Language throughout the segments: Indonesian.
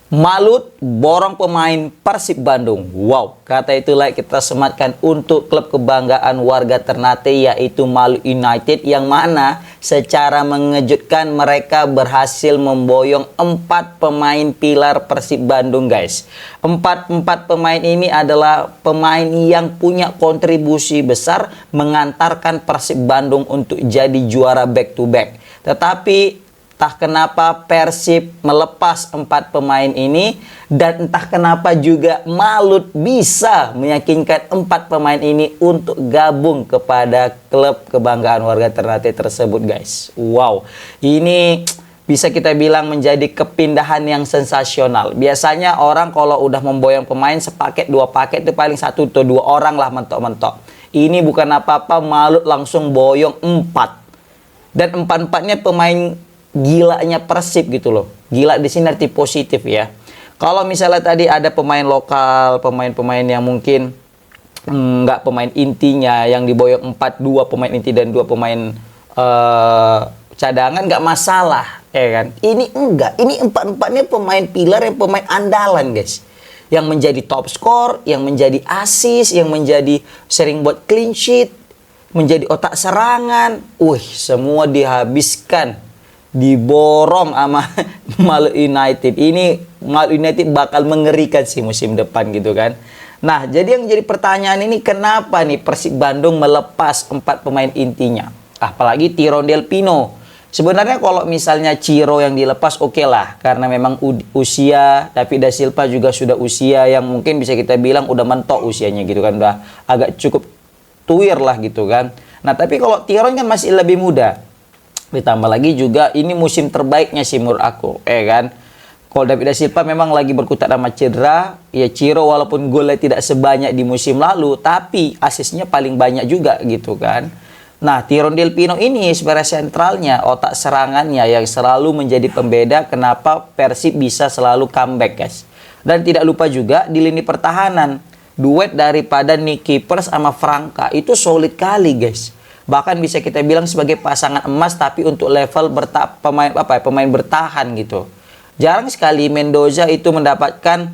Malut borong pemain Persib Bandung. Wow, kata itulah kita sematkan untuk klub kebanggaan warga Ternate, yaitu Malut United, yang mana secara mengejutkan mereka berhasil memboyong 4 pemain pilar Persib Bandung, guys. Empat pemain ini adalah pemain yang punya kontribusi besar mengantarkan Persib Bandung untuk jadi juara back to back. Tetapi entah kenapa Persib melepas 4 pemain ini, dan entah kenapa juga Malut bisa meyakinkan 4 pemain ini untuk gabung kepada klub kebanggaan warga Ternate tersebut, guys. Wow, ini bisa kita bilang menjadi kepindahan yang sensasional. Biasanya orang kalau udah memboyong pemain sepaket 2 paket itu paling 1 atau 2 orang lah mentok-mentok. Ini bukan apa-apa, Malut langsung boyong 4. Dan 4-4-nya pemain gilanya Persib gitu loh. Gila di sini arti positif ya. Kalau misalnya tadi ada pemain lokal, pemain-pemain yang mungkin nggak pemain intinya yang diboyong 2 pemain inti dan 2 pemain cadangan, nggak masalah ya kan. Ini enggak, ini 4-4-nya pemain pilar, yang pemain andalan, guys. Yang menjadi top skor, yang menjadi assist, yang menjadi sering buat clean sheet, menjadi otak serangan. Semua dihabiskan, diborong sama Malut United. Ini Malut United bakal mengerikan sih musim depan gitu kan. Nah, jadi yang jadi pertanyaan ini, kenapa nih Persib Bandung melepas 4 pemain intinya? Apalagi Tyrone Del Pino. Sebenarnya kalau misalnya Ciro yang dilepas oke lah, karena memang usia. David Da Silva juga sudah usia yang mungkin bisa kita bilang udah mentok usianya gitu kan. Udah agak cukup tuir lah gitu kan. Nah, tapi kalau Tyrone kan masih lebih muda. Ditambah lagi juga ini musim terbaiknya sih menurut aku, kan. Kalau David Da Silva memang lagi berkutat sama cedera, ya Ciro walaupun golnya tidak sebanyak di musim lalu, tapi asisnya paling banyak juga gitu kan. Nah, Tyrone Del Pino ini sebenarnya sentralnya, otak serangannya yang selalu menjadi pembeda kenapa Persib bisa selalu comeback, guys. Dan tidak lupa juga di lini pertahanan, duet daripada Nick Keepers sama Franka itu solid kali, guys. Bahkan bisa kita bilang sebagai pasangan emas, tapi untuk level pemain bertahan gitu. Jarang sekali Mendoza itu mendapatkan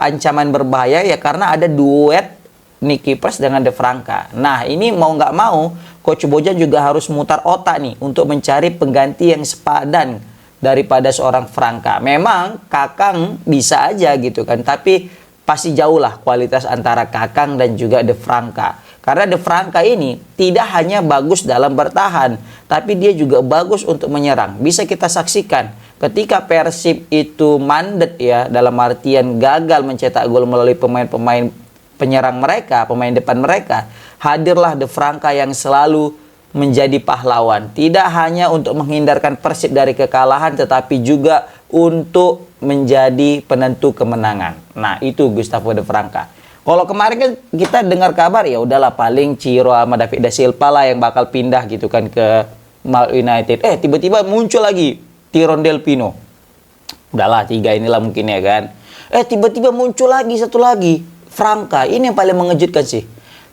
ancaman berbahaya ya, karena ada duet Nick Keepers dengan De Franca. Nah, ini mau nggak mau Coach Bojan juga harus mutar otak nih untuk mencari pengganti yang sepadan daripada seorang Franca. Memang Kakang bisa aja gitu kan, tapi pasti jauh lah kualitas antara Kakang dan juga De Franca. Karena De Franca ini tidak hanya bagus dalam bertahan, tapi dia juga bagus untuk menyerang. Bisa kita saksikan ketika Persib itu mandet ya, dalam artian gagal mencetak gol melalui pemain-pemain penyerang mereka, pemain depan mereka, hadirlah De Franca yang selalu menjadi pahlawan. Tidak hanya untuk menghindarkan Persib dari kekalahan, tetapi juga untuk menjadi penentu kemenangan. Nah, itu Gustavo De Franca. Kalau kemarin kan kita dengar kabar ya udahlah paling Ciro sama David Da Silva lah yang bakal pindah gitu kan ke Malut United. Tiba-tiba muncul lagi Tyrone Del Pino. Udahlah 3 inilah mungkin ya kan. Tiba-tiba muncul lagi 1 lagi, Franca. Ini yang paling mengejutkan sih.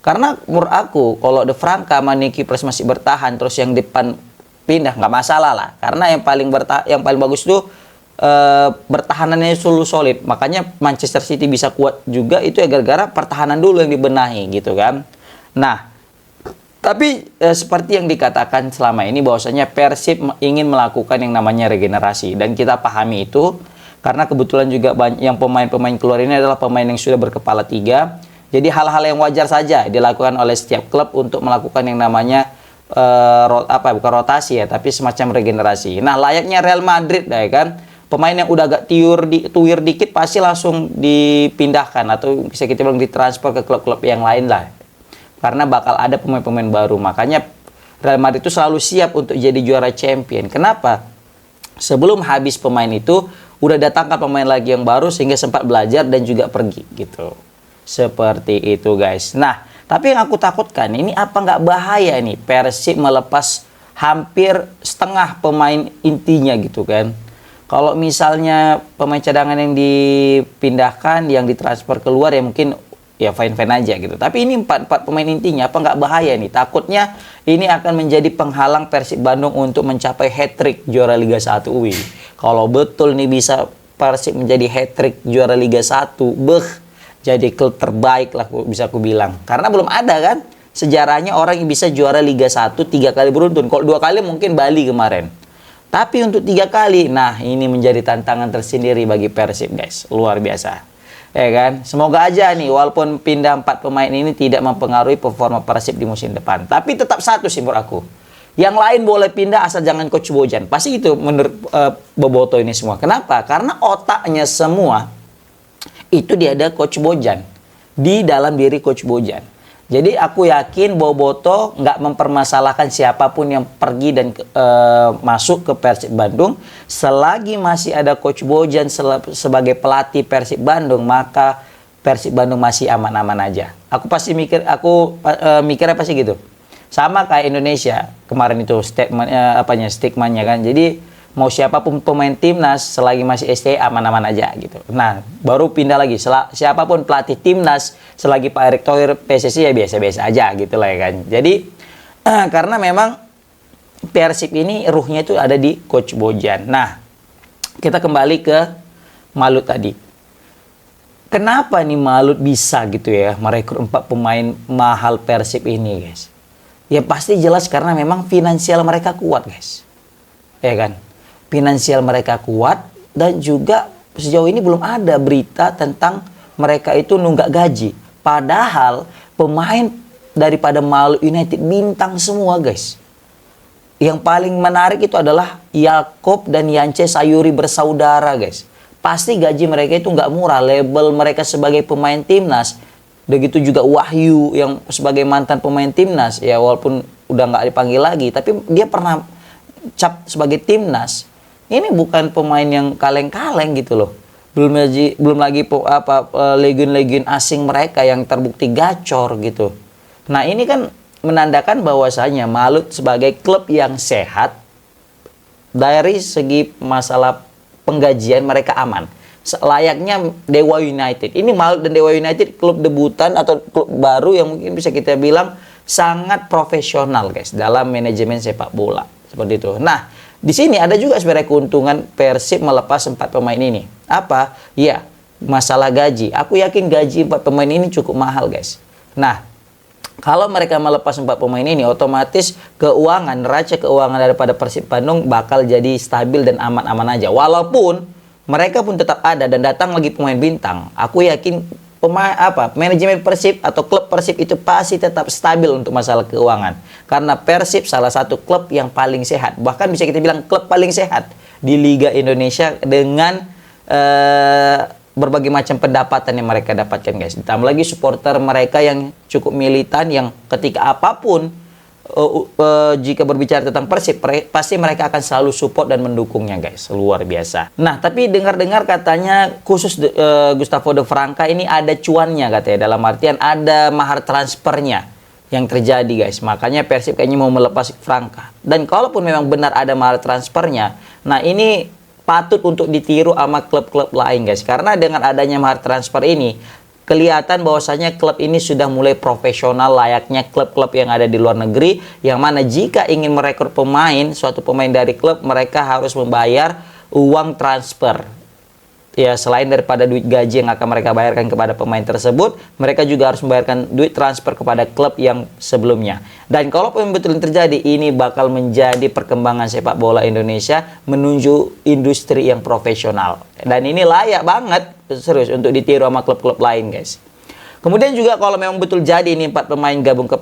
Karena menurut aku kalau De Franca sama Nick Keepers masih bertahan, terus yang depan pindah nggak masalah lah. Karena yang paling bagus tuh pertahanannya selalu solid. Makanya Manchester City bisa kuat juga itu ya gara-gara pertahanan dulu yang dibenahi gitu kan. Nah, tapi seperti yang dikatakan selama ini bahwasanya Persib ingin melakukan yang namanya regenerasi, dan kita pahami itu karena kebetulan juga yang pemain-pemain keluar ini adalah pemain yang sudah berkepala 3. Jadi hal-hal yang wajar saja dilakukan oleh setiap klub untuk melakukan yang namanya bukan rotasi ya, tapi semacam regenerasi. Nah, layaknya Real Madrid ya kan. Pemain yang udah agak tuir dikit pasti langsung dipindahkan atau bisa kita bilang ditransfer ke klub-klub yang lain lah. Karena bakal ada pemain-pemain baru. Makanya Real Madrid itu selalu siap untuk jadi juara champion. Kenapa? Sebelum habis pemain itu udah datangkan pemain lagi yang baru sehingga sempat belajar dan juga pergi gitu. Seperti itu, guys. Nah, tapi yang aku takutkan ini apa nggak bahaya nih Persib melepas hampir setengah pemain intinya gitu kan. Kalau misalnya pemain cadangan yang dipindahkan, yang ditransfer keluar ya mungkin ya fine-fine aja gitu. Tapi ini 4 pemain intinya, apa nggak bahaya nih? Takutnya ini akan menjadi penghalang Persib Bandung untuk mencapai hat-trick juara Liga 1 UI. Kalau betul nih bisa Persib menjadi hat-trick juara Liga 1, jadi klub terbaik lah bisa aku bilang. Karena belum ada kan sejarahnya orang yang bisa juara Liga 1 3 kali beruntun. Kalau 2 kali mungkin Bali kemarin. Tapi untuk 3 kali, nah ini menjadi tantangan tersendiri bagi Persib guys. Luar biasa. Ya kan? Semoga aja nih walaupun pindah 4 pemain ini tidak mempengaruhi performa Persib di musim depan. Tapi tetap satu sih menurut aku. Yang lain boleh pindah asal jangan Coach Bojan. Pasti itu menurut Boboto ini semua. Kenapa? Karena otaknya semua itu dia ada Coach Bojan. Di dalam diri Coach Bojan. Jadi aku yakin Boboto nggak mempermasalahkan siapapun yang pergi dan masuk ke Persib Bandung. Selagi masih ada Coach Bojan sebagai pelatih Persib Bandung, maka Persib Bandung masih aman-aman aja. Aku mikirnya pasti gitu. Sama kayak Indonesia kemarin itu stigmanya kan. Jadi mau siapapun pemain timnas selagi masih ST aman-aman aja gitu. Nah, baru pindah lagi siapapun pelatih timnas selagi Pak Erick Thohir PSSI ya biasa-biasa aja gitu lah ya kan. Jadi karena memang Persib ini ruhnya itu ada di Coach Bojan. Nah, kita kembali ke Malut tadi. Kenapa nih Malut bisa gitu ya merekrut 4 pemain mahal Persib ini, guys? Ya pasti jelas karena memang finansial mereka kuat, guys. Ya kan? Finansial mereka kuat dan juga sejauh ini belum ada berita tentang mereka itu nunggak gaji. Padahal pemain daripada Malut United bintang semua, guys. Yang paling menarik itu adalah Yakob dan Yance Sayuri bersaudara, guys. Pasti gaji mereka itu nggak murah. Label mereka sebagai pemain timnas. Begitu juga Wahyu yang sebagai mantan pemain timnas. Ya walaupun udah nggak dipanggil lagi. Tapi dia pernah cap sebagai timnas. Ini bukan pemain yang kaleng-kaleng gitu loh. Belum lagi legion-legion asing mereka yang terbukti gacor gitu. Nah ini kan menandakan bahwasanya Malut sebagai klub yang sehat. Dari segi masalah penggajian mereka aman. Layaknya Dewa United. Ini Malut dan Dewa United klub debutan atau klub baru yang mungkin bisa kita bilang sangat profesional, guys, dalam manajemen sepak bola. Seperti itu. Nah, di sini ada juga sebenarnya keuntungan Persib melepas 4 pemain ini. Apa? Ya, masalah gaji. Aku yakin gaji 4 pemain ini cukup mahal, guys. Nah, kalau mereka melepas 4 pemain ini, otomatis neraca keuangan daripada Persib Bandung bakal jadi stabil dan aman-aman aja. Walaupun mereka pun tetap ada dan datang lagi pemain bintang. Aku yakin manajemen Persib atau klub Persib itu pasti tetap stabil untuk masalah keuangan. Karena Persib salah satu klub yang paling sehat. Bahkan bisa kita bilang klub paling sehat di Liga Indonesia dengan berbagai macam pendapatan yang mereka dapatkan, guys. Ditambah lagi supporter mereka yang cukup militan yang ketika apapun jika berbicara tentang Persib pasti mereka akan selalu support dan mendukungnya, guys. Luar biasa. Nah, tapi dengar-dengar katanya khusus Gustavo de Franca ini ada cuannya katanya. Dalam artian ada mahar transfernya yang terjadi, guys. Makanya Persib kayaknya mau melepas Franca. Dan kalaupun memang benar ada mahar transfernya, nah ini patut untuk ditiru sama klub-klub lain, guys. Karena dengan adanya mahar transfer ini kelihatan bahwasanya klub ini sudah mulai profesional layaknya klub-klub yang ada di luar negeri, yang mana jika ingin merekrut suatu pemain dari klub, mereka harus membayar uang transfer. Ya, selain daripada duit gaji yang akan mereka bayarkan kepada pemain tersebut, mereka juga harus membayarkan duit transfer kepada klub yang sebelumnya. Dan kalau betul terjadi, ini bakal menjadi perkembangan sepak bola Indonesia menuju industri yang profesional. Dan ini layak banget, serius, untuk ditiru sama klub-klub lain, guys. Kemudian juga kalau memang betul jadi ini 4 pemain gabung ke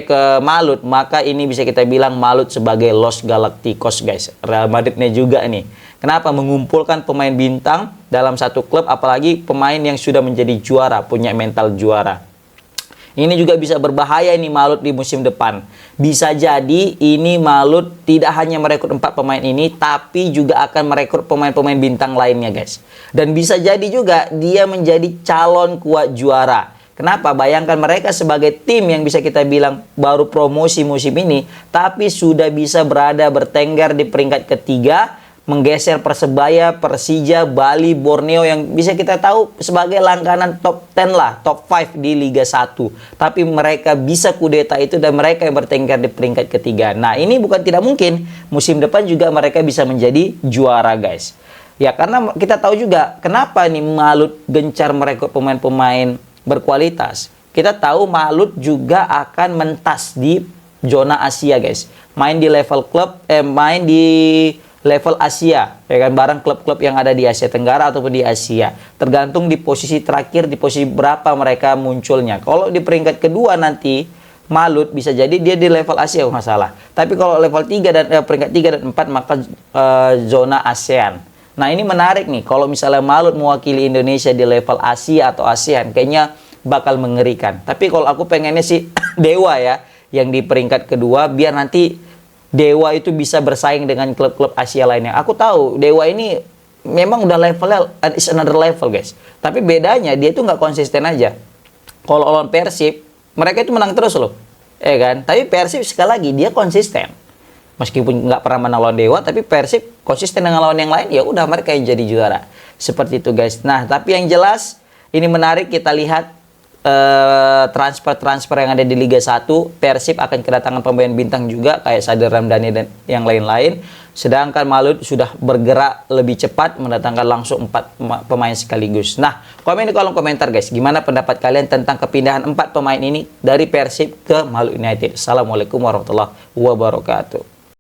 ke Malut, maka ini bisa kita bilang Malut sebagai Los Galacticos, guys. Real Madridnya juga nih. Kenapa? Mengumpulkan pemain bintang dalam satu klub, apalagi pemain yang sudah menjadi juara, punya mental juara. Ini juga bisa berbahaya ini Malut di musim depan. Bisa jadi ini Malut tidak hanya merekrut 4 pemain ini, tapi juga akan merekrut pemain-pemain bintang lainnya, guys. Dan bisa jadi juga dia menjadi calon kuat juara. Kenapa? Bayangkan mereka sebagai tim yang bisa kita bilang baru promosi musim ini, tapi sudah bisa bertengger di peringkat ketiga, menggeser Persebaya, Persija, Bali, Borneo yang bisa kita tahu sebagai langganan top 10 lah, top 5 di Liga 1. Tapi mereka bisa kudeta itu dan mereka yang bertengger di peringkat ketiga. Nah, ini bukan tidak mungkin musim depan juga mereka bisa menjadi juara, guys. Ya karena kita tahu juga kenapa nih Malut gencar merekrut pemain-pemain berkualitas. Kita tahu Malut juga akan mentas di zona Asia, guys. Main di level klub, main di level Asia, ya kan, bareng klub-klub yang ada di Asia Tenggara ataupun di Asia. Tergantung di posisi terakhir, di posisi berapa mereka munculnya. Kalau di peringkat kedua nanti Malut bisa jadi dia di level Asia nggak salah. Tapi kalau level 3 dan peringkat 3 dan 4 maka zona ASEAN. Nah, ini menarik nih. Kalau misalnya Malut mewakili Indonesia di level Asia atau ASEAN, kayaknya bakal mengerikan. Tapi kalau aku pengennya sih Dewa ya yang di peringkat kedua, biar nanti Dewa itu bisa bersaing dengan klub-klub Asia lainnya. Aku tahu Dewa ini memang udah levelnya is another level, guys. Tapi bedanya dia itu nggak konsisten aja. Kalau lawan Persib, mereka itu menang terus loh, ya kan? Tapi Persib sekali lagi dia konsisten. Meskipun nggak pernah menang lawan Dewa, tapi Persib konsisten dengan lawan yang lain, ya udah mereka yang jadi juara. Seperti itu, guys. Nah, tapi yang jelas ini menarik kita lihat transfer-transfer yang ada di Liga 1. Persib akan kedatangan pemain bintang juga kayak Sadil Ramdhani dan yang lain-lain. Sedangkan Malut sudah bergerak lebih cepat mendatangkan langsung 4 pemain sekaligus. Nah, komen di kolom komentar, guys. Gimana pendapat kalian tentang kepindahan 4 pemain ini dari Persib ke Malut United? Assalamualaikum warahmatullahi wabarakatuh.